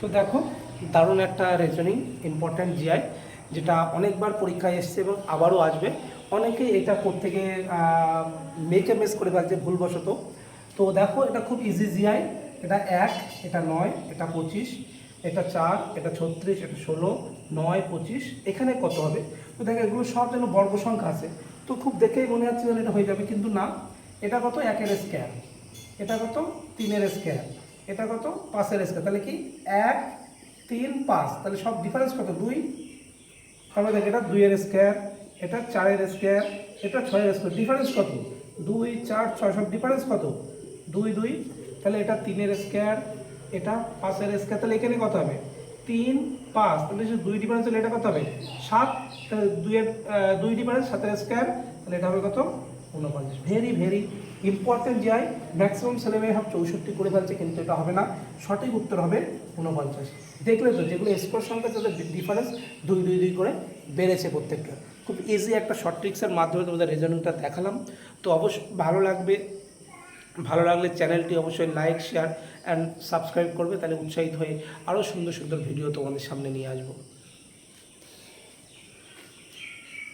তো দেখো, দারুণ একটা রিজনিং ইম্পর্ট্যান্ট জিআই, যেটা অনেকবার পরীক্ষায় এসছে এবং আবারও আসবে। অনেকেই এটা করতে গিয়ে মেকে মিস করে ফেলছে ভুলবশত। তো দেখো, এটা খুব ইজি জিআই। এটা 1, এটা 9, এটা 25, এটা 4, এটা 36, এটা 16, 9, 25, এখানে কত হবে? তো দেখো, এগুলো সব যেন বর্গ সংখ্যা আছে, তো খুব দেখেই মনে হচ্ছে যেন এটা হয়ে যাবে, কিন্তু না। এটা কত? 1-এর স্কয়ার। এটা কত? 3-এর স্কয়ার। এটা কত? 5-এর স্কয়ার। তাহলে কি 1, 3, 5, তাহলে সব ডিফারেন্স কত? 2। তাহলে দেখ, এটা 2-এর স্কয়ার, এটা 4-এর স্কয়ার, এটা 6-এর স্কয়ার, ডিফারেন্স কত? 2, 4, 6, সব ডিফারেন্স কত? 2, 2। তাহলে এটা 3-এর স্কয়ার, এটা 5-এর স্কয়ার, তাহলে এখানে কত হবে? 3, 5, তাহলে যে 2 ডিফারেন্স হলে এটা কত হবে? 7। তাহলে 2-এর 2 ডিফারেন্স, 7-এর স্কয়ার, তাহলে এটা হবে কত? 49। Very very important GI. Maximum ছেলেমেয়ে সব 64 করে ফেলছে, কিন্তু এটা হবে না। সঠিক উত্তর হবে 49। দেখলে তো, যেগুলো স্কোর সংখ্যা তাদের ডিফারেন্স 2, 2, 2 করে বেড়েছে প্রত্যেকটা। খুব ইজি একটা শর্ট ট্রিক্সের মাধ্যমে তোমাদের রিজনিংটা দেখালাম। তো অবশ্যই ভালো লাগবে। ভালো লাগলে চ্যানেলটি অবশ্যই লাইক, শেয়ার অ্যান্ড সাবস্ক্রাইব করবে, তাহলে উৎসাহিত হয়ে আরও সুন্দর সুন্দর ভিডিও তোমাদের সামনে নিয়ে আসবো।